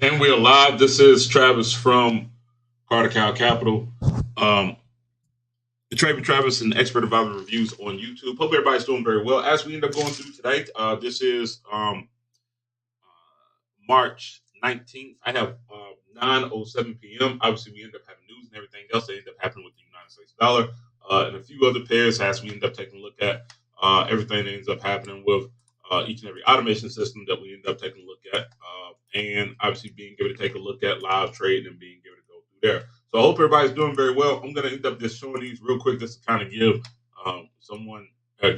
And we're live. This is Travis from Carter Cow Capital. Um, Trade with Travis and Expert Advisor Reviews on YouTube. Hope everybody's doing very well. As we end up going through today, this is March 19th. I have 9:07 p.m. Obviously, we end up having news and everything else that end up happening with the United States dollar and a few other pairs as we end up taking a look at everything that ends up happening with each and every automation system that we end up taking a look at. And obviously being able to take a look at live trading and being able to go through there. So I hope everybody's doing very well. I'm going to end up just showing these real quick just to kind of give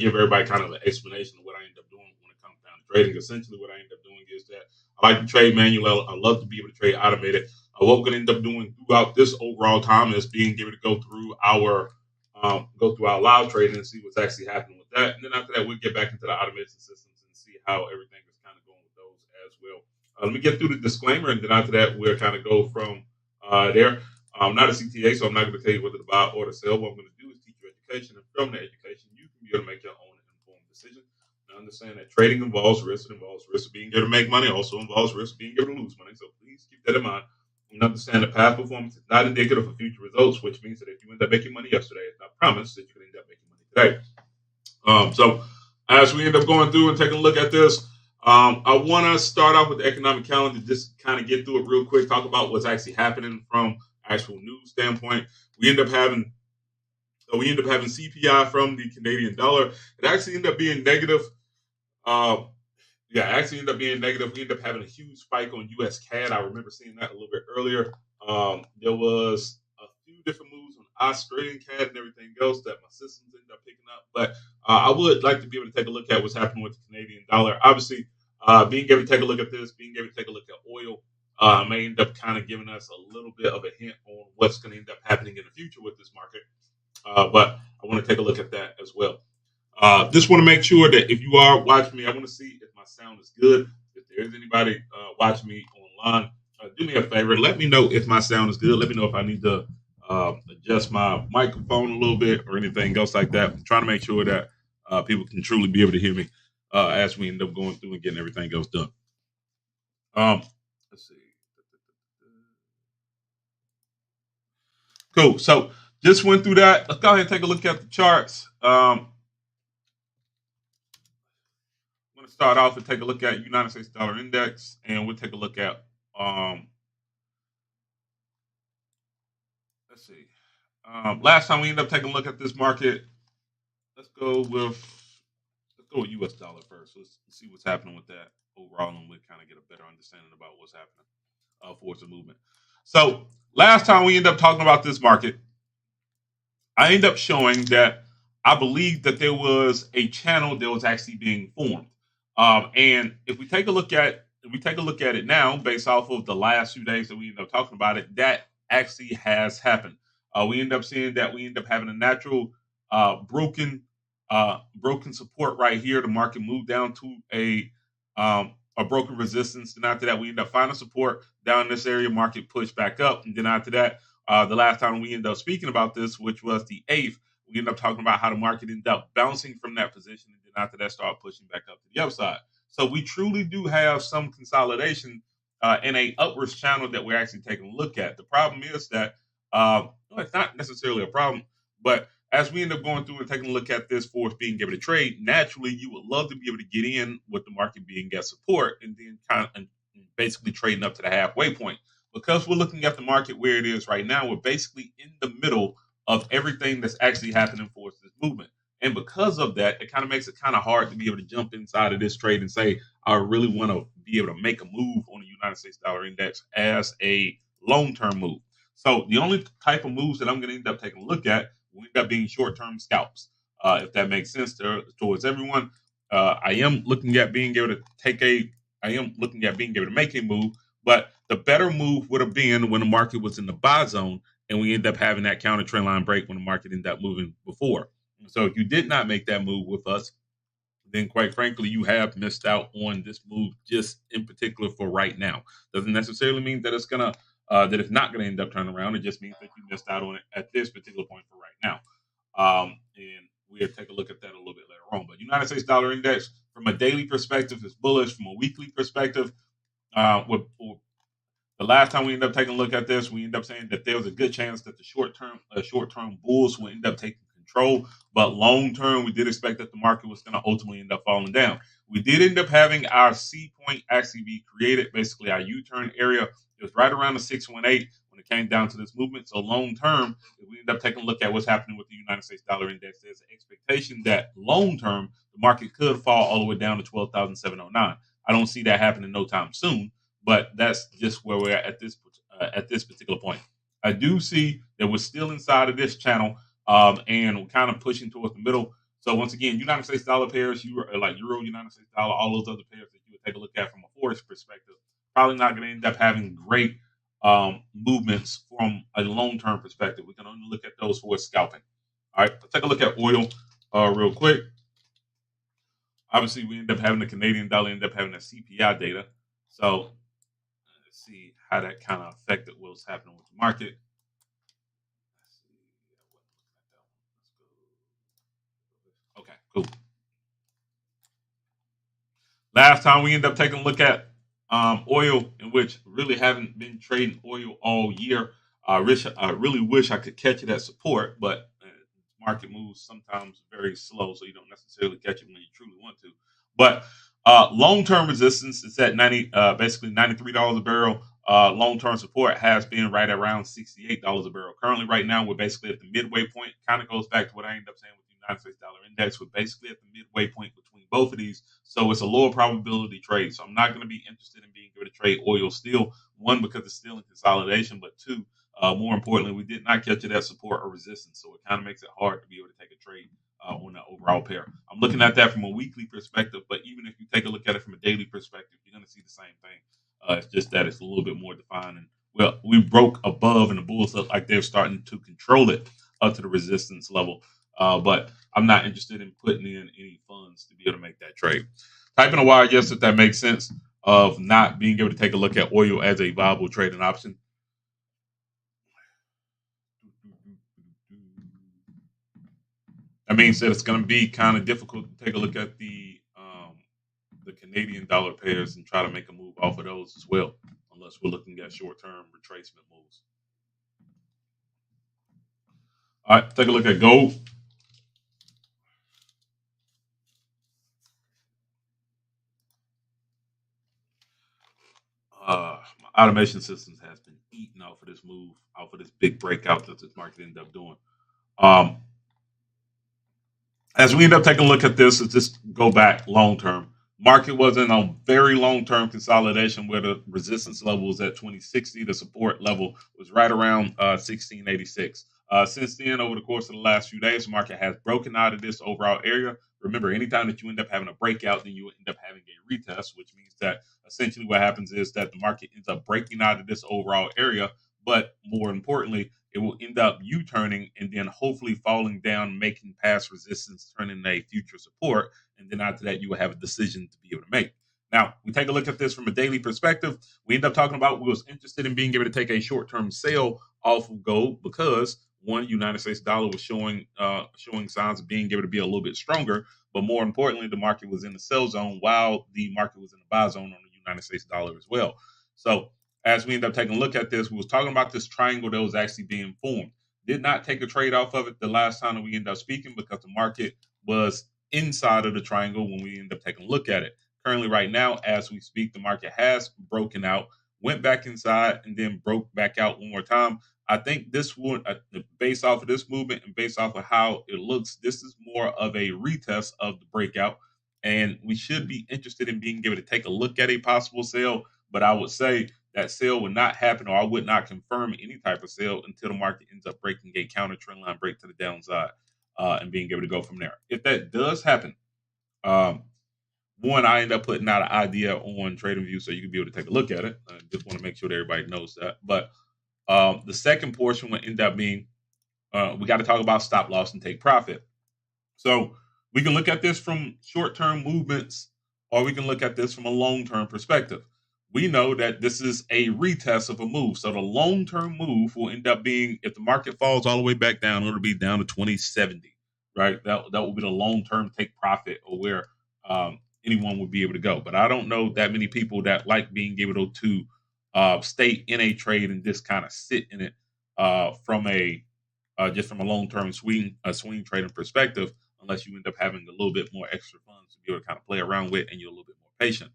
give everybody kind of an explanation of what I end up doing when it comes down to trading. Essentially, what I end up doing is that I like to trade manual. I love to be able to trade automated. What we're going to end up doing throughout this overall time is being able to go through our live trading and see what's actually happening with that. And then after that, we'll get back into the automation systems and see how everything is kind of going with those as well. Let me get through the disclaimer, and then after that, we'll kind of go from there. I'm not a CTA, so I'm not going to tell you whether to buy or to sell. What I'm going to do is teach you education, and from that education, you can be able to make your own informed decision. And understand that trading involves risk. It involves risk of being able to make money, also involves risk of being able to lose money. So please keep that in mind. And understand that past performance is not indicative of future results, which means that if you end up making money yesterday, it's not promised that you can end up making money today. So as we end up going through and taking a look at this, I want to start off with the economic calendar, just kind of get through it real quick, talk about what's actually happening from actual news standpoint. We end up having CPI from the Canadian dollar. It actually ended up being negative. Actually ended up being negative. We ended up having a huge spike on US CAD. I remember seeing that a little bit earlier. There was a few different moves on Australian CAD and everything else that my systems ended up picking up. But I would like to be able to take a look at what's happening with the Canadian dollar. Obviously, being able to take a look at this, being able to take a look at oil, may end up kind of giving us a little bit of a hint on what's going to end up happening in the future with this market. But I want to take a look at that as well. Just want to make sure that if you are watching me, I want to see if my sound is good. If there is anybody watching me online, do me a favor. Let me know if my sound is good. Let me know if I need to adjust my microphone a little bit or anything else like that. I'm trying to make sure that people can truly be able to hear me as we end up going through and getting everything else done. Let's see. Cool. So just went through that. Let's go ahead and take a look at the charts. I'm going to start off and take a look at United States dollar index, and we'll take a look at let's see. Last time we ended up taking a look at this market. Let's go with US dollar first. Let's see what's happening with that overall, and we'll kind of get a better understanding about what's happening for the movement. So last time we ended up talking about this market, I ended up showing that I believe that there was a channel that was actually being formed. And if we take a look at it now, based off of the last few days that we end up talking about it, that actually has happened. We end up seeing that we end up having a natural broken support right here. The market moved down to a broken resistance, and after that, we end up finding support down in this area. Market pushed back up, and then after that, the last time we ended up speaking about this, which was the 8th, we ended up talking about how the market ended up bouncing from that position, and then after that, start pushing back up to the upside. So we truly do have some consolidation in a upwards channel that we're actually taking a look at. The problem is that it's not necessarily a problem, but as we end up going through and taking a look at this for being able to trade, naturally you would love to be able to get in with the market being at support and then kind of basically trading up to the halfway point. Because we're looking at the market where it is right now, we're basically in the middle of everything that's actually happening for this movement. And because of that, it kind of makes it kind of hard to be able to jump inside of this trade and say, I really want to be able to make a move on the United States dollar index as a long-term move. So the only type of moves that I'm going to end up taking a look at will end up being short-term scalps, if that makes sense towards everyone. I am looking at being able to make a move, but the better move would have been when the market was in the buy zone and we end up having that counter trend line break when the market ended up moving before. So if you did not make that move with us, then quite frankly, you have missed out on this move just in particular for right now. Doesn't necessarily mean that it's not gonna end up turning around. It just means that you missed out on it at this particular point for right now. And we'll take a look at that a little bit later on. But United States dollar index from a daily perspective is bullish. From a weekly perspective, The last time we ended up taking a look at this, we ended up saying that there was a good chance that the short term bulls would end up taking control, but long term, we did expect that the market was going to ultimately end up falling down. We did end up having our C point actually be created, basically our U-turn area. It was right around the 618 when it came down to this movement. So long term, if we end up taking a look at what's happening with the United States dollar index, there's an expectation that long term the market could fall all the way down to 12,709. I don't see that happening no time soon, but that's just where we're at this particular point. I do see that we're still inside of this channel, and we're kind of pushing towards the middle. So once again, United States dollar pairs, like Euro, United States dollar, all those other pairs that you would take a look at from a Forex perspective, probably not going to end up having great movements from a long term perspective. We can only look at those for scalping. All right, let's take a look at oil real quick. Obviously, we end up having the Canadian dollar, end up having the CPI data. So let's see how that kind of affected what's happening with the market. Okay, cool. Last time we ended up taking a look at oil, in which really haven't been trading oil all year. I really wish I could catch it at support, but market moves sometimes very slow, so you don't necessarily catch it when you truly want to. But long-term resistance is at basically $93 a barrel. Long-term support has been right around $68 a barrel. Currently, right now, we're basically at the midway point. Kind of goes back to what I ended up saying with the United States dollar index. We're basically at the midway point between both of these, so it's a lower probability trade. So I'm not going to be interested in being able to trade oil still. One, because it's still in consolidation, but two, more importantly, we did not catch it at support or resistance, so it kind of makes it hard to be able to take a trade on that overall pair. I'm looking at that from a weekly perspective, but even if you take a look at it from a daily perspective, you're going to see the same thing. It's just that it's a little bit more defined. And well, we broke above, and the bulls look like they're starting to control it up to the resistance level. But I'm not interested in putting in any funds to be able to make that trade. Typing a wire, yes, if that makes sense, of not being able to take a look at oil as a viable trading option. That means that it's going to be kind of difficult to take a look at the Canadian dollar pairs and try to make a move off of those as well, unless we're looking at short-term retracement moves. All right, take a look at gold. My automation systems has been eating off of this move, off of this big breakout that this market ended up doing. Um, as we end up taking a look at this, let's just go back long term. Market was in a very long term consolidation where the resistance level was at 2060. The support level was right around 1686. Since then, over the course of the last few days, the market has broken out of this overall area. Remember, anytime that you end up having a breakout, then you end up having a retest, which means that essentially what happens is that the market ends up breaking out of this overall area. But more importantly, it will end up U-turning and then hopefully falling down, making past resistance, turning a future support. And then after that, you will have a decision to be able to make. Now, we take a look at this from a daily perspective. We end up talking about we was interested in being able to take a short-term sale off of gold because one, United States dollar was showing signs of being able to be a little bit stronger, but more importantly, the market was in the sell zone while the market was in the buy zone on the United States dollar as well. So as we end up taking a look at this, we was talking about this triangle that was actually being formed. Did not take a trade off of it the last time that we ended up speaking because the market was inside of the triangle when we end up taking a look at it. Currently, right now, as we speak, the market has broken out, went back inside, and then broke back out one more time. I think this one, based off of this movement and based off of how it looks, this is more of a retest of the breakout. And we should be interested in being able to take a look at a possible sale. But I would say that sale would not happen, or I would not confirm any type of sale until the market ends up breaking a counter trend line break to the downside and being able to go from there. If that does happen, one, I end up putting out an idea on TradingView so you can be able to take a look at it. I just want to make sure that everybody knows that. But the second portion will end up being we got to talk about stop loss and take profit. So we can look at this from short-term movements, or we can look at this from a long-term perspective. We know that this is a retest of a move. So the long-term move will end up being, if the market falls all the way back down, it'll be down to 2070, right? That will be the long-term take profit, or where anyone would be able to go. But I don't know that many people that like being able to stay in a trade and just kind of sit in it from a just from a long-term swing trading perspective, unless you end up having a little bit more extra funds to be able to kind of play around with, and you're a little bit more patient.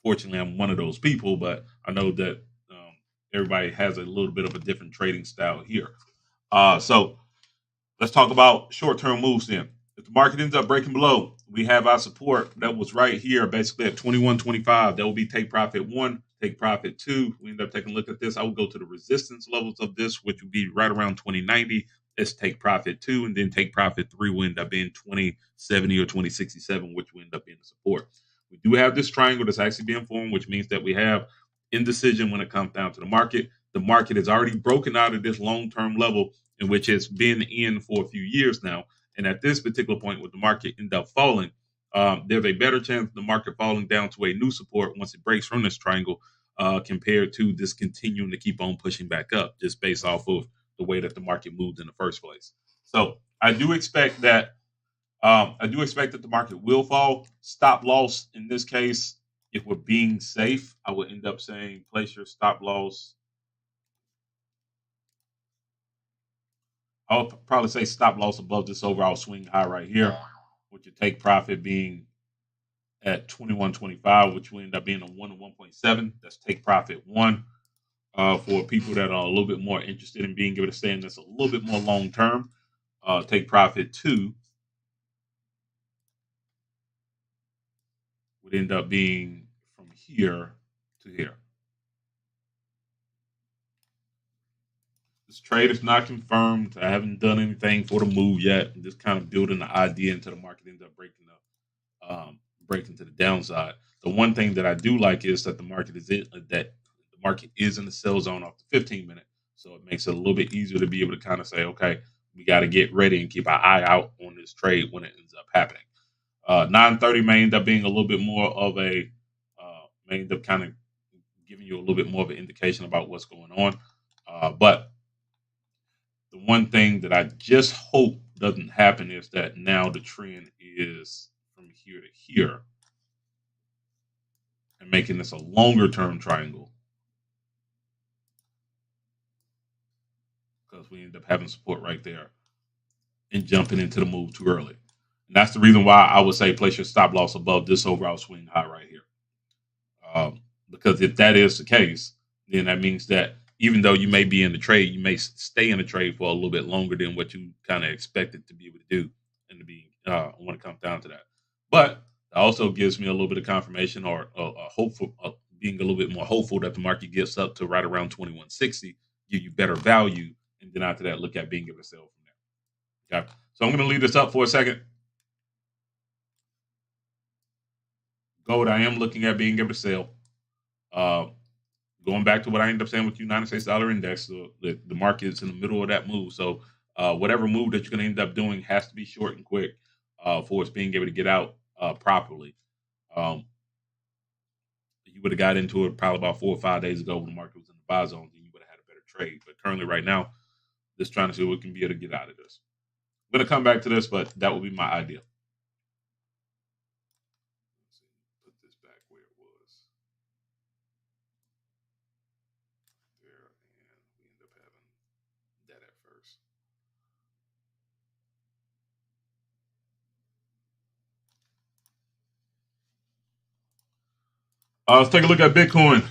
Fortunately, I'm one of those people, but I know that everybody has a little bit of a different trading style here. So let's talk about short-term moves then. If the market ends up breaking below, we have our support that was right here, basically at 21.25. That will be take profit 1, take profit 2. We end up taking a look at this. I will go to the resistance levels of this, which would be right around 2090. Let's take profit 2, and then take profit 3 will end up being 2070 or 2067, which will end up being the support. We do have this triangle that's actually being formed, which means that we have indecision when it comes down to the market. The market has already broken out of this long-term level in which it's been in for a few years now. And at this particular point, with the market end up falling, there's a better chance of the market falling down to a new support once it breaks from this triangle, compared to this continuing to keep on pushing back up, just based off of the way that the market moved in the first place. So I do expect that. The market will fall. Stop loss in this case, if we're being safe, I would end up saying place your stop loss. I'll probably say stop loss above this overall swing high right here, with your take profit being at 21.25, which will end up being a 1 to 1.7. That's take profit 1. For people that are a little bit more interested in being able to stay in this a little bit more long term, take profit 2 would end up being from here to here. This trade is not confirmed. I haven't done anything for the move yet. I'm just kind of building the idea until the market ends up breaking to the downside. The one thing that I do like is that the market is in the sell zone off the 15-minute, so it makes it a little bit easier to be able to kind of say, okay, we got to get ready and keep our eye out on this trade when it ends up happening. 9:30 may end up being a little bit more of a may end up kind of giving you a little bit more of an indication about what's going on, but the one thing that I just hope doesn't happen is that now the trend is from here to here and making this a longer term triangle, because we end up having support right there and jumping into the move too early. And that's the reason why I would say place your stop loss above this overall swing high right here. Because if that is the case, then that means that even though you may be in the trade, you may stay in the trade for a little bit longer than what you kind of expected to be able to do, and to be when it comes down to that. But it also gives me a little bit of confirmation, or hopeful, being a little bit more hopeful that the market gets up to right around 2160, give you better value, and then after that, look at being able to sell from there. Okay, so I'm going to leave this up for a second. Gold, I am looking at being able to sell. Going back to what I ended up saying with United States dollar index, the market is in the middle of that move. So whatever move that you're going to end up doing has to be short and quick for us being able to get out properly. You would have got into it probably about 4 or 5 days ago when the market was in the buy zone, then you would have had a better trade. But currently, right now, just trying to see what we can be able to get out of this. I'm going to come back to this, but that would be my idea. Put this back where it was. There, and we end up having that at first. Let's take a look at Bitcoin.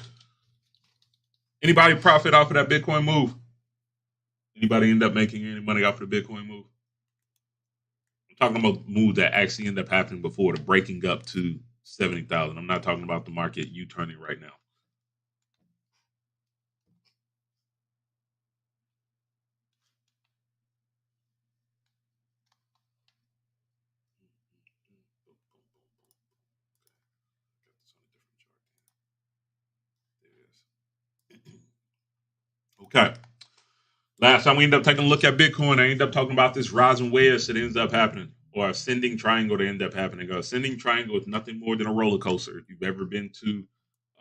Anybody profit off of that Bitcoin move? Anybody end up making any money off of the Bitcoin move? I'm talking about moves that actually end up happening before the breaking up to 70,000. I'm not talking about the market U-turning right now. Okay. Last time we ended up taking a look at Bitcoin, I ended up talking about this rising wedge that ends up happening, or ascending triangle that ends up happening. Ascending triangle is nothing more than a roller coaster. If you've ever been to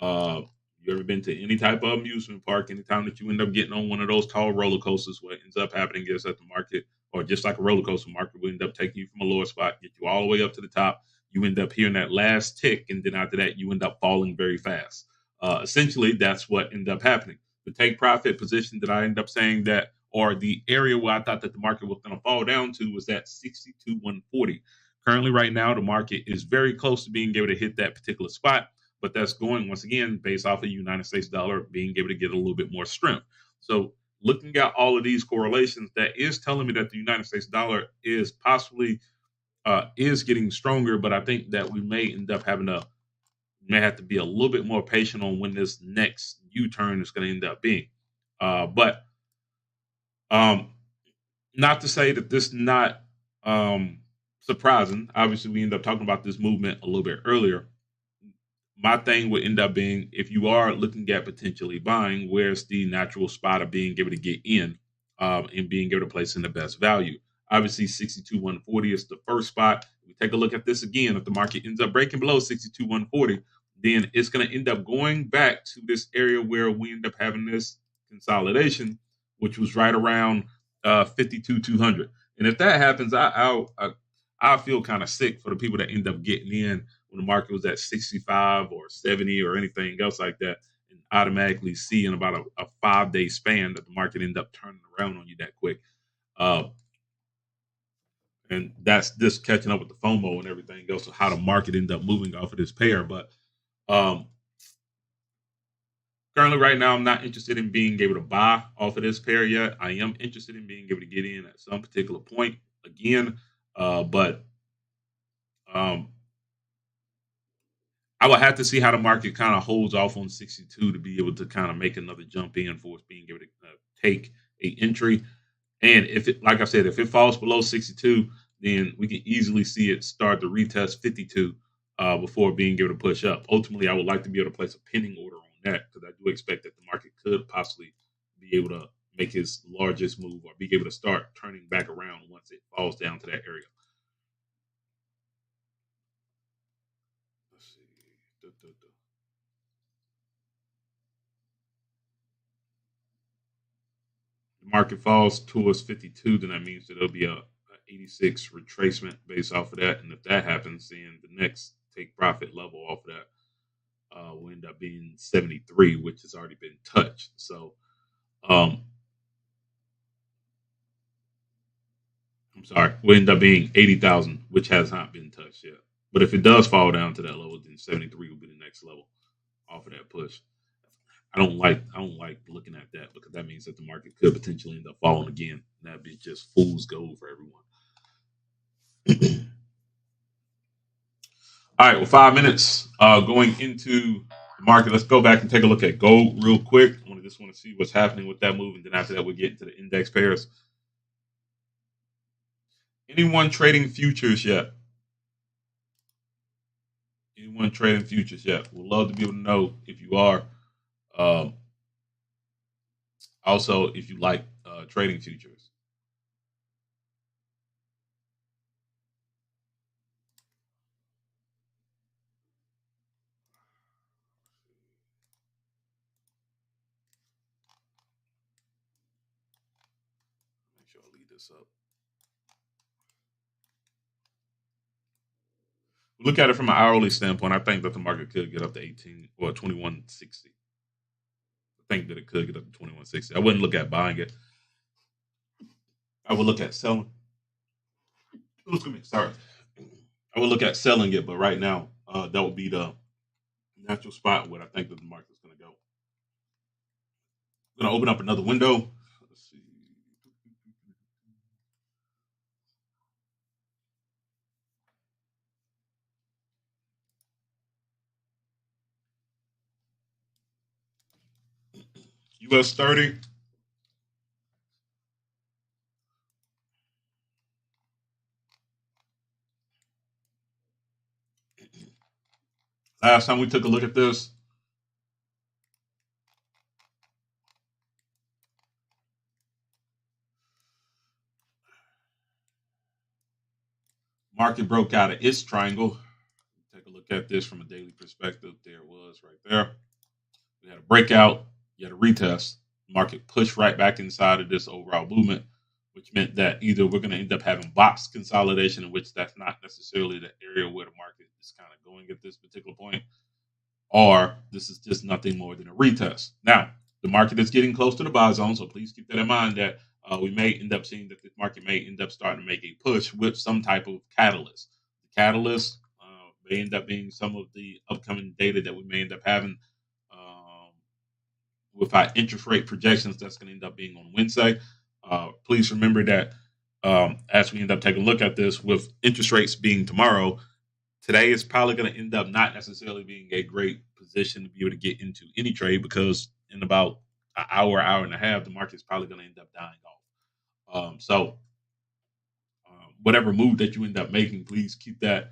any type of amusement park, anytime that you end up getting on one of those tall roller coasters, what ends up happening is that the market, or just like a roller coaster, market will end up taking you from a lower spot, get you all the way up to the top. You end up hearing that last tick, and then after that, you end up falling very fast. Essentially, that's what ended up happening. The take profit position that I ended up saying that, or the area where I thought that the market was going to fall down to, was at 62,140. Currently, right now, the market is very close to being able to hit that particular spot, but that's going once again based off of United States dollar being able to get a little bit more strength. So, looking at all of these correlations, that is telling me that the United States dollar is possibly is getting stronger, but I think that we may have to be a little bit more patient on when this next U-turn is going to end up being. But um, not to say that this is not surprising. Obviously, we end up talking about this movement a little bit earlier. My thing would end up being, if you are looking at potentially buying, where's the natural spot of being able to get in and being able to place in the best value? Obviously, 62,140 is the first spot. We take a look at this again. If the market ends up breaking below 62,140, then it's going to end up going back to this area where we end up having this consolidation, which was right around 52,200. And if that happens, I feel kind of sick for the people that end up getting in when the market was at 65 or 70 or anything else like that, and automatically see in about a 5 day span that the market end up turning around on you that quick. Uh, and that's just catching up with the FOMO and everything else of how the market end up moving off of this pair. But um, currently, right now, I'm not interested in being able to buy off of this pair yet. I am interested in being able to get in at some particular point again, but um, I would have to see how the market kind of holds off on 62 to be able to kind of make another jump in for us being able to take a entry. And if it, like I said, if it falls below 62, then we can easily see it start to retest 52 before being able to push up. Ultimately, I would like to be able to place a pending order on that because I do expect that the market could possibly be able to make its largest move or be able to start turning back around once it falls down to that area. Let's see. Duh, duh, duh. The market falls towards 52, then that means that there'll be a 86 retracement based off of that. And if that happens, then the next take profit level off of that will end up being 73, which has already been touched. So um, I'm sorry, will end up being 80,000, which has not been touched yet. But if it does fall down to that level, then 73 will be the next level off of that push. I don't like looking at that because that means that the market could potentially end up falling again. And that'd be just fool's gold for everyone. All right, well, 5 minutes going into the market. Let's go back and take a look at gold real quick. Just want to see what's happening with that move, and then after that, we'll get into the index pairs. Anyone trading futures yet? Anyone trading futures yet? We'd love to be able to know if you are. Um, Also, if you like trading futures. Make sure I leave this up. We look at it from an hourly standpoint. I think that the market could get up to 18 or 2160. I think that it could get up to 2160. I wouldn't look at buying it. I would look at selling. Look at me. Sorry. I would look at selling it, but right now, that would be the natural spot where I think that the market is going to go. I'm going to open up another window. Let's see. US 30. Last time we took a look at this, market broke out of its triangle. Take a look at this from a daily perspective. There it was right there. We had a breakout, you had a retest. Market pushed right back inside of this overall movement, which meant that either we're going to end up having box consolidation, in which that's not necessarily the area where the market is kind of going at this particular point, or this is just nothing more than a retest. Now, the market is getting close to the buy zone, so please keep that in mind that we may end up seeing that this market may end up starting to make a push with some type of catalyst. The catalyst may end up being some of the upcoming data that we may end up having with our interest rate projections. That's going to end up being on Wednesday. Please remember that as we end up taking a look at this, with interest rates being tomorrow, today is probably going to end up not necessarily being a great position to be able to get into any trade, because in about an hour and a half, the market's probably going to end up dying off. Whatever move that you end up making, please keep that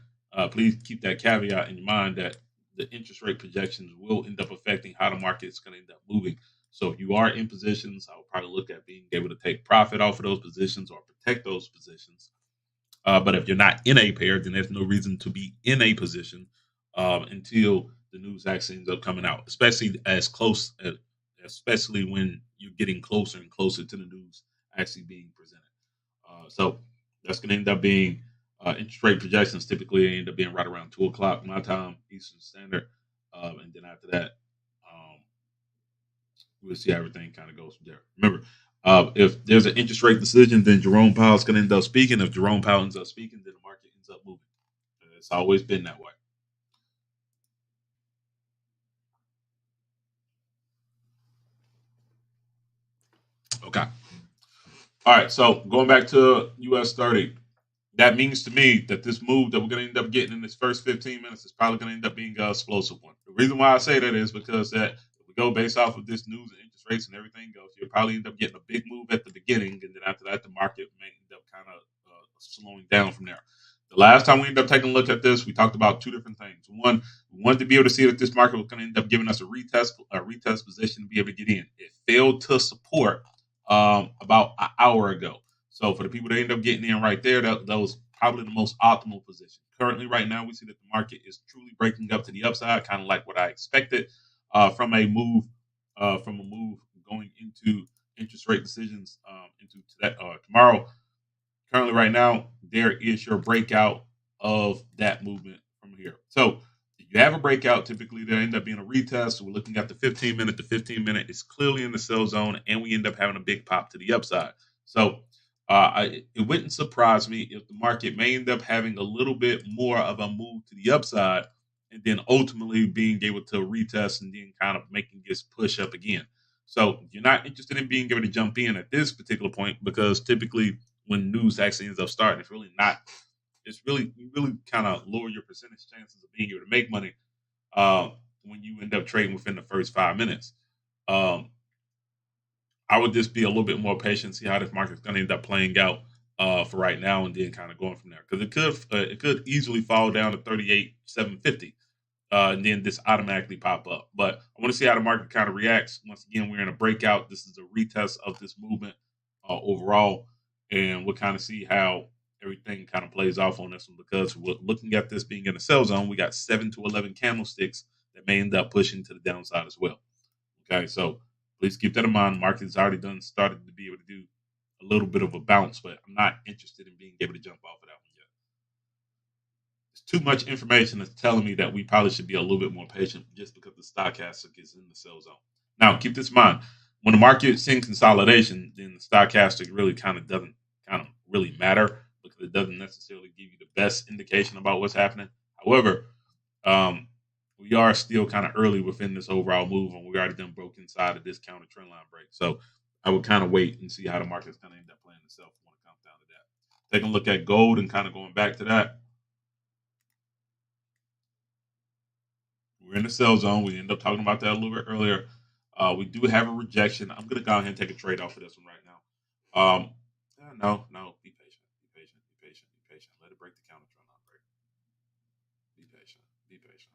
caveat in your mind that the interest rate projections will end up affecting how the market is going to end up moving. So if you are in positions, I would probably look at being able to take profit off of those positions or protect those positions. But if you're not in a pair, then there's no reason to be in a position until the news actually ends up coming out, especially when you're getting closer and closer to the news actually being presented. So that's going to end up being interest rate projections. Typically, end up being right around 2 o'clock my time, Eastern Standard, and then after that, we'll see how everything kind of goes from there. Remember, if there's an interest rate decision, then Jerome Powell's going to end up speaking. If Jerome Powell ends up speaking, then the market ends up moving. It's always been that way. Okay. All right. So going back to US 30, that means to me that this move that we're going to end up getting in this first 15 minutes is probably going to end up being an explosive one. The reason why I say that is because that if we go based off of this news and interest rates and everything goes, you'll probably end up getting a big move at the beginning, and then after that, the market may end up kind of slowing down from there. The last time we ended up taking a look at this, we talked about two different things. One, we wanted to be able to see that this market was going to end up giving us a retest position to be able to get in. It failed to support about an hour ago. So for the people that end up getting in right there, that was probably the most optimal position. Currently, right now, we see that the market is truly breaking up to the upside, kind of like what I expected from a move going into interest rate decisions into tomorrow. Currently, right now, there is your breakout of that movement from here. So if you have a breakout, typically there end up being a retest. So we're looking at the 15 minute. The 15 minute is clearly in the sell zone, and we end up having a big pop to the upside. So it wouldn't surprise me if the market may end up having a little bit more of a move to the upside, and then ultimately being able to retest and then kind of making this push up again. So you're not interested in being able to jump in at this particular point, because typically when news actually ends up starting, it's really not. It's really you really kind of lower your percentage chances of being able to make money uh, when you end up trading within the first 5 minutes. Um, I would just be a little bit more patient, see how this market's going to end up playing out for right now, and then kind of going from there. Because it could easily fall down to 38,750, and then this automatically pop up. But I want to see how the market kind of reacts. Once again, we're in a breakout. This is a retest of this movement overall, and we'll kind of see how everything kind of plays off on this one, because we're looking at this being in the sell zone. We got 7 to 11 candlesticks that may end up pushing to the downside as well. Okay, so please keep that in mind. Market has already started to be able to do a little bit of a bounce, but I'm not interested in being able to jump off of that one yet. It's too much information that's telling me that we probably should be a little bit more patient, just because the stochastic is in the sell zone. Now, keep this in mind. When the market is seeing consolidation, then the stochastic really doesn't really matter, because it doesn't necessarily give you the best indication about what's happening. However, um, we are still kind of early within this overall move, and we already done broke inside of this counter trend line break. So I would kind of wait and see how the market's going to end up playing itself when it comes down to that. Taking a look at gold and kind of going back to that, we're in the sell zone. We ended up talking about that a little bit earlier. We do have a rejection. I'm going to go ahead and take a trade off of this one right now. No, be patient, be patient, be patient, be patient. Let it break the counter trend line break. Be patient, be patient.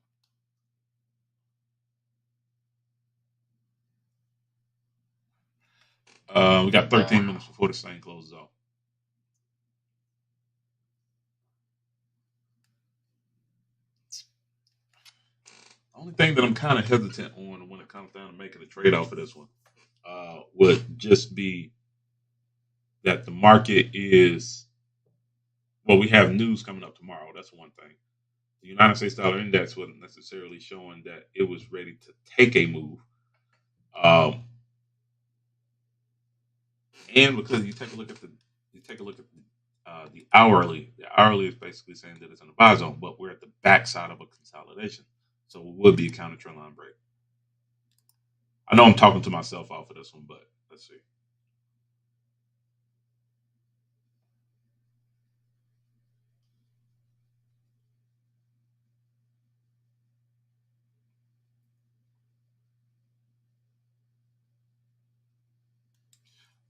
We got 13 minutes before the thing closes off. Only thing that I'm kind of hesitant on when it comes down to making a trade off of this one would just be that the market is, well, we have news coming up tomorrow. That's one thing. The United States dollar index wasn't necessarily showing that it was ready to take a move. Um, and because you take a look at the hourly. The hourly is basically saying that it's in a buy zone, but we're at the backside of a consolidation, so it would be a counter trend line break. I know I'm talking to myself off of this one, but let's see.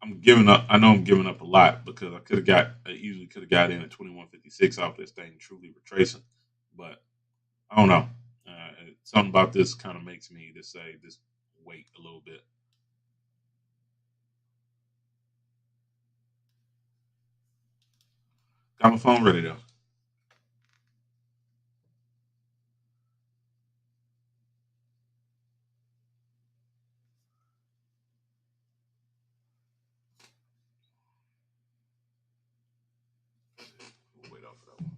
I'm giving up. I know I'm giving up a lot because I easily could have got in at 21.56 off this thing truly retracing, but I don't know. Something about this kind of makes me to say just wait a little bit. Got my phone ready though. We'll wait off of that one.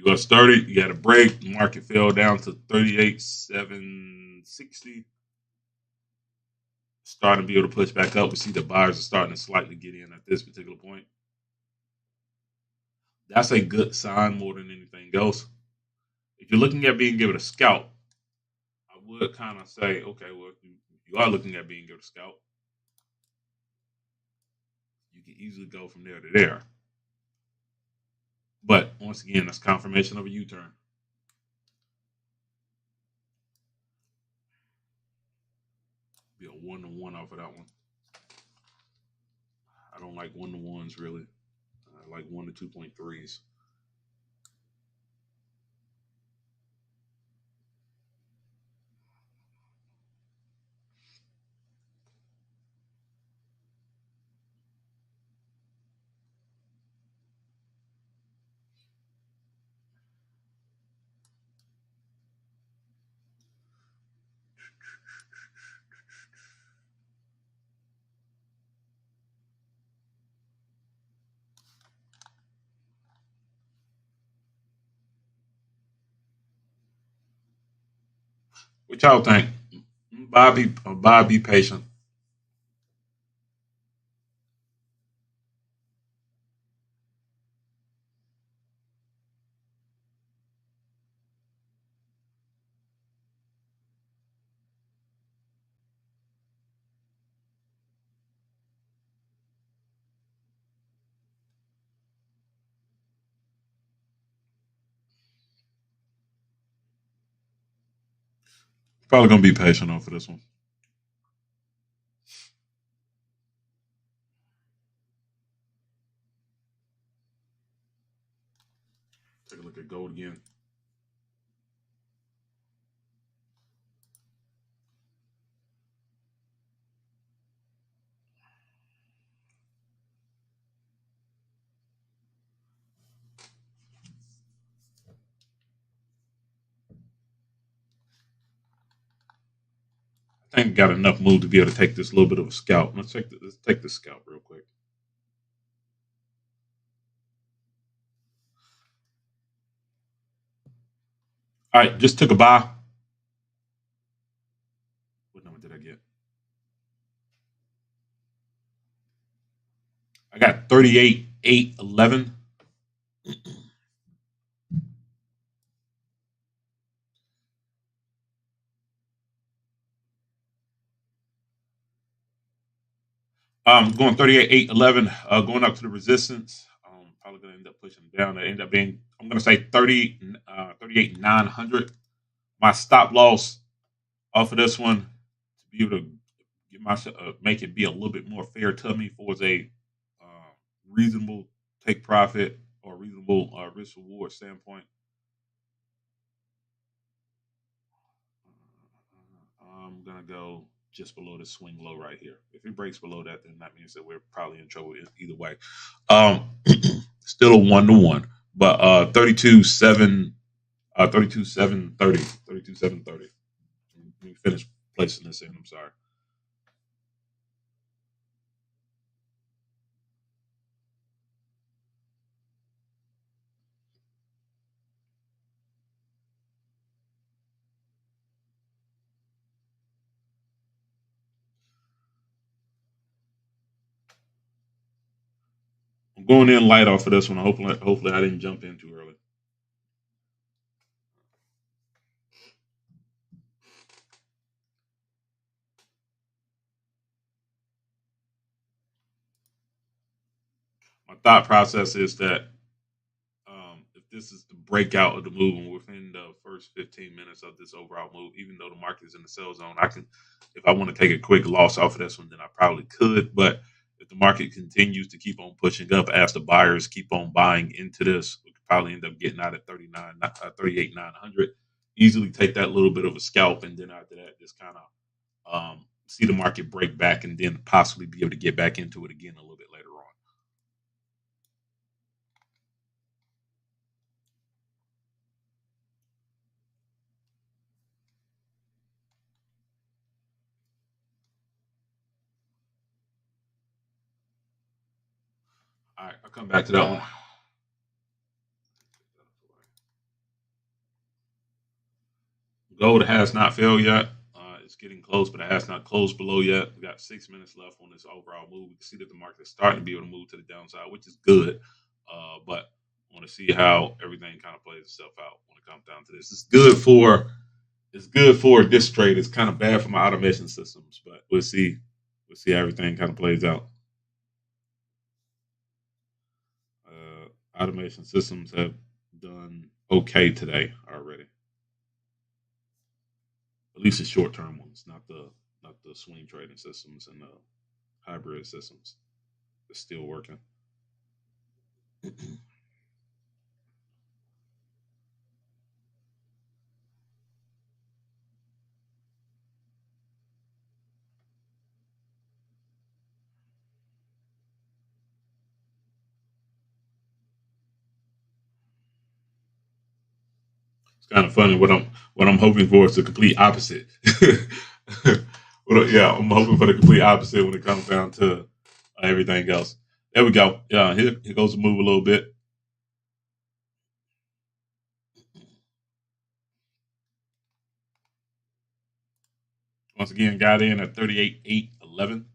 US 30, you got a break. The market fell down to 38,760. Starting to be able to push back up. We see the buyers are starting to slightly get in at this particular point. That's a good sign more than anything else. If you're looking at being able to scalp, I would kind of say, okay, well, if you are looking at being able to scalp, you can easily go from there to there. But once again, that's confirmation of a U-turn. Be a 1-to-1 off of that one. I don't like 1-to-1s really. I like 1 to 2.3s. What y'all think? Buy, be patient. Probably gonna be patient on for this one. Take a look at gold again. I think got enough move to be able to take this little bit of a scalp. Let's take this scalp real quick. All right, just took a buy. What number did I get? I got 38,811. Going 38,811, going up to the resistance. Probably gonna end up pushing down. It end up being, I'm gonna say 38,900. My stop loss off of this one to be able to get myself make it be a little bit more fair to me for a uh, reasonable take profit or reasonable risk reward standpoint. I'm gonna go just below the swing low right here. If it breaks below that, then that means that we're probably in trouble either way. Um, Still a 1-to-1, but 32,730. 32,730. Let me finish placing this in. I'm sorry. I'm going in light off of this one. Hopefully I didn't jump in too early. My thought process is that if this is the breakout of the move and within the first 15 minutes of this overall move, even though the market is in the sell zone, I can, if I want to take a quick loss off of this one, then I probably could. But if the market continues to keep on pushing up as the buyers keep on buying into this, we could probably end up getting out at 38,900. Easily take that little bit of a scalp, and then after that, just kind of see the market break back, and then possibly be able to get back into it again a little bit later on. All right, I'll come back to that one. Gold has not fell yet. It's getting close, but it has not closed below yet. We got 6 minutes left on this overall move. We can see that the market is starting to be able to move to the downside, which is good. But I want to see how everything kind of plays itself out when it comes down to this. It's good for this trade. It's kind of bad for my automation systems, but we'll see. We'll see how everything kind of plays out. Automation systems have done okay today already. At least the short term ones, not the swing trading systems and the hybrid systems. It's still working. It's kind of funny. What I'm hoping for is the complete opposite. Yeah, I'm hoping for the complete opposite when it comes down to everything else. There we go. Yeah, here goes the move a little bit. Once again, got in at 38,811.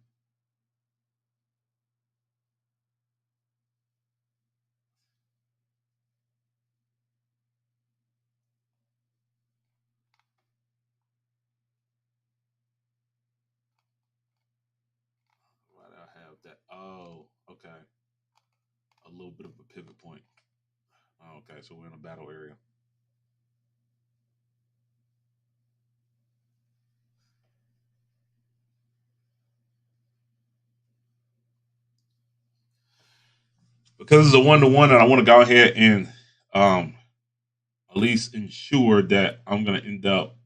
Why do I have that? Oh, okay. A little bit of a pivot point. Okay, so we're in a battle area. Because it's a 1-to-1, and I want to go ahead and at least ensure that I'm going to end up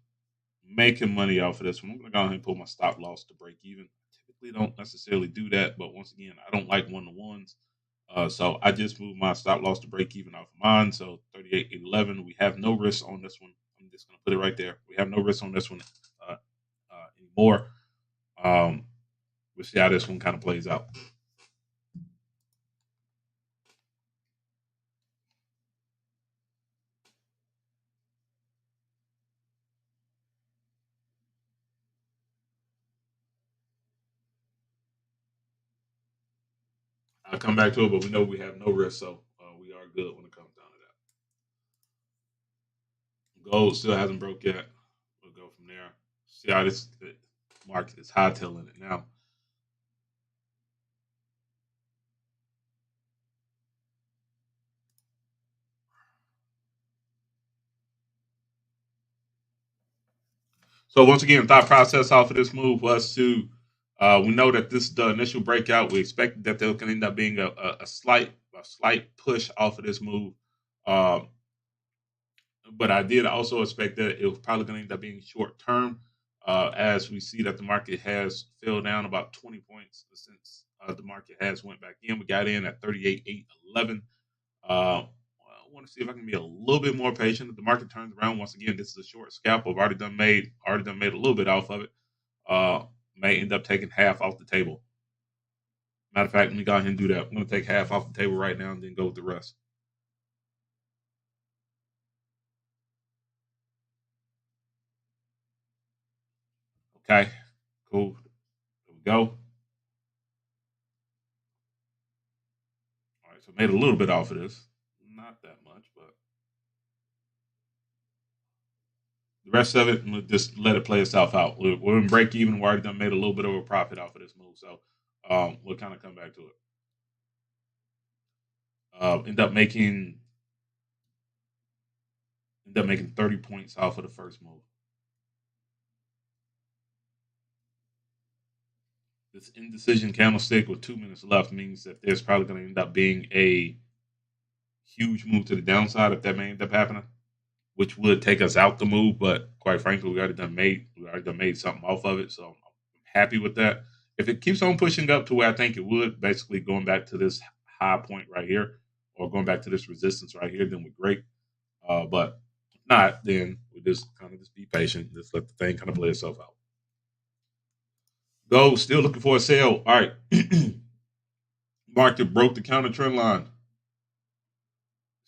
making money off of this one. I'm going to go ahead and pull my stop loss to break even. Typically don't necessarily do that, but once again, I don't like 1-to-1s. So I just moved my stop loss to break even off of mine. So 38,811. We have no risk on this one. I'm just going to put it right there. We have no risk on this one anymore. We'll see how this one kind of plays out. I'll come back to it, but we know we have no risk, so we are good when it comes down to that. Gold still hasn't broke yet. We'll go from there. See how this market is hightailing it now. So once again, thought process off of this move was to we know that this is the initial breakout. We expect that there can end up being a slight push off of this move. But I did also expect that it was probably going to end up being short term, as we see that the market has fell down about 20 points since the market has went back in. We got in at 38,811. I want to see if I can be a little bit more patient. If the market turns around once again, this is a short scalp. I've already done made a little bit off of it. May end up taking half off the table. Matter of fact, let me go ahead and do that. I'm going to take half off the table right now and then go with the rest. Okay, cool. There we go. All right, made a little bit off of this, not that much, but the rest of it, we'll just let it play itself out. We're in break even. We already done made a little bit of a profit off of this move, so we'll kind of come back to it. End up making 30 points off of the first move. This indecision candlestick with 2 minutes left means that there's probably going to end up being a huge move to the downside if that may end up happening, which would take us out the move. But quite frankly, we already done made something off of it, so I'm happy with that. If it keeps on pushing up to where I think it would, basically going back to this high point right here, or going back to this resistance right here, then we're great. But if not, then we just be patient. Just let the thing kind of play itself out. Gold still looking for a sale. All right. Market broke the counter trend line.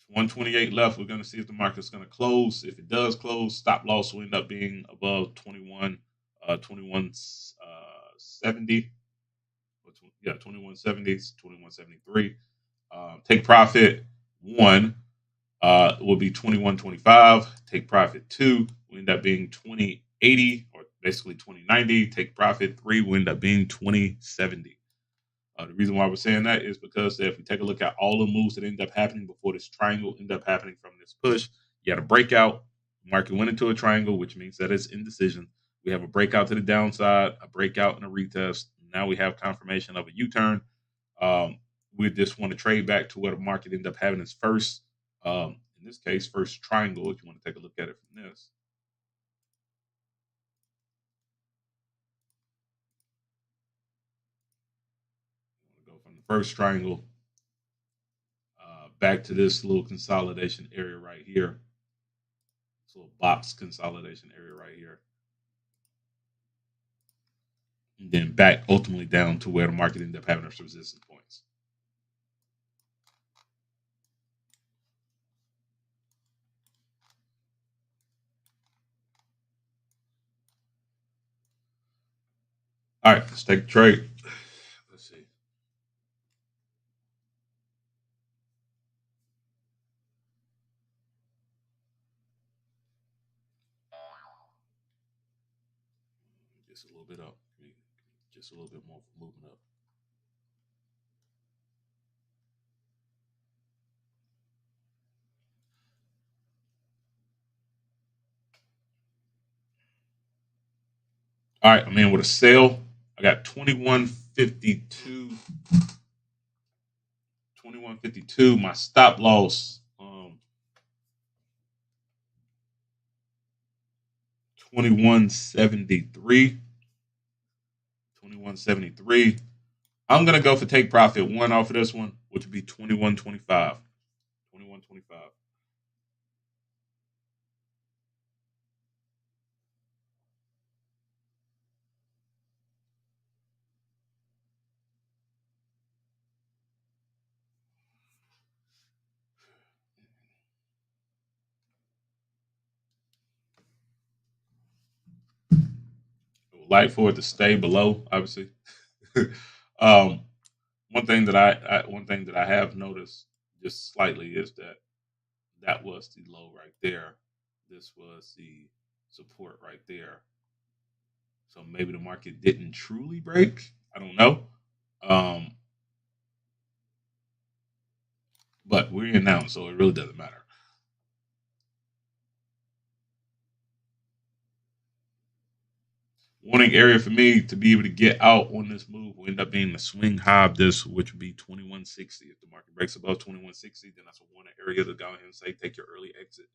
128 left. We're going to see if the market's going to close. If it does close, stop loss will end up being above 2170. Yeah, 2170, 2173. Take profit 1 will be 2125. Take profit 2 will end up being 2080, or basically 2090. Take profit 3 will end up being 2070. The reason why we're saying that is because if we take a look at all the moves that end up happening before this triangle end up happening from this push, you had a breakout. Market went into a triangle, which means that it's indecision. We have a breakout to the downside, a breakout and a retest. Now we have confirmation of a U-turn. We just want to trade back to where the market ended up having its first, in this case, first triangle, if you want to take a look at it from this. Go from the first triangle back to this little consolidation area right here. This little box consolidation area right here. And then back ultimately down to where the market ended up having its resistance points. All right, let's take a trade. Let's see. Just a little bit up. Just a little bit more movement up. All right, I'm in with a sale. I got 2152. 2152. My stop loss. 2173. 2173. I'm gonna go for take profit 1 off of this one, which would be 2125. 2125. I would like for it to stay below, obviously. One thing that I have noticed just slightly is that was the low right there. This was the support right there. So maybe the market didn't truly break. I don't know. But we're in now, so it really doesn't matter. Warning area for me to be able to get out on this move will end up being the swing high of this, which would be 2160. If the market breaks above 2160, then that's a warning area to go ahead and say take your early exit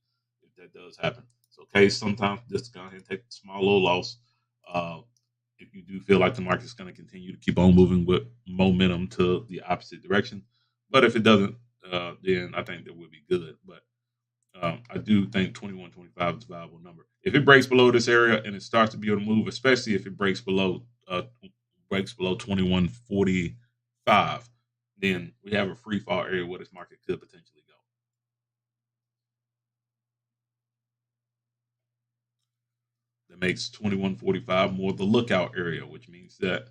if that does happen. It's okay sometimes just go ahead and take a small little loss. If you do feel like the market's going to continue to keep on moving with momentum to the opposite direction. But if it doesn't, then I think that would be good. But I do think 2125 is a viable number. If it breaks below this area and it starts to be able to move, especially if it breaks below 2145, then we have a free fall area where this market could potentially go. That makes 2145 more the lookout area, which means that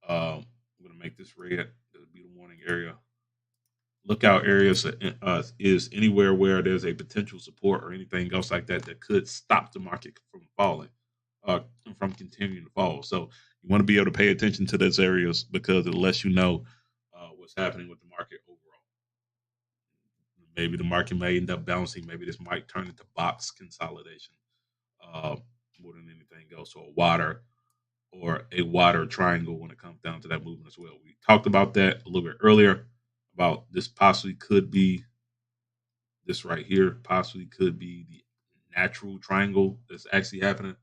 I'm going to make this red. That'll be the warning area. lookout areas is anywhere where there's a potential support or anything else like that that could stop the market from falling, uh, from continuing to fall. So you want to be able to pay attention to those areas because it lets you know what's happening with the market overall. Maybe the market may end up bouncing. Maybe this might turn into box consolidation uh, more than anything else, or a wider triangle when it comes down to that movement as well. We talked about that a little bit earlier about this possibly could be this right here, possibly could be the natural triangle that's actually happening.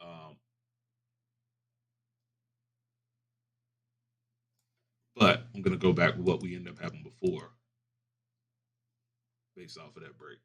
Um, but I'm going to go back to what we ended up having before based off of that break.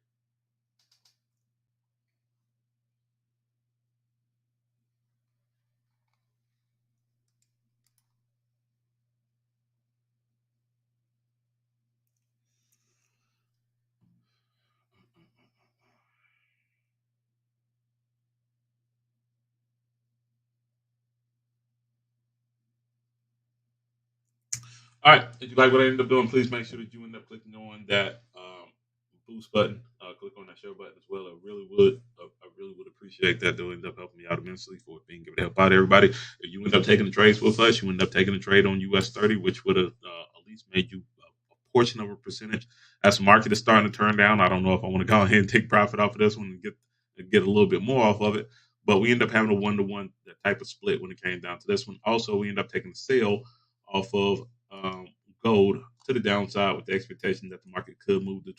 All right. If you like what I ended up doing, please make sure that you end up clicking on that boost button. Click on that share button as well. I really would. I really would appreciate that. They'll end up helping me out immensely for being able to help out everybody. If you end up taking the trades with us, you end up taking a trade on US 30, which would have at least made you a portion of a percentage. As the market is starting to turn down, I don't know if I want to go ahead and take profit off of this one and get a little bit more off of it. But we end up having a 1-to-1 type of split when it came down to this one. Also, we end up taking a sale off of gold to the downside with the expectation that the market could move to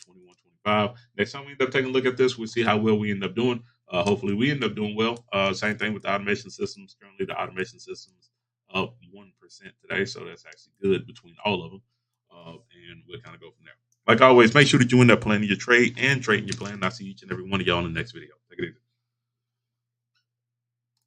21.25. Next time we end up taking a look at this, we'll see how well we end up doing. Hopefully, we end up doing well. Same thing with the automation systems. Currently, the automation systems up 1% today, so that's actually good between all of them. And we'll kind of go from there. Like always, make sure that you end up planning your trade and trading your plan. I'll see each and every one of y'all in the next video.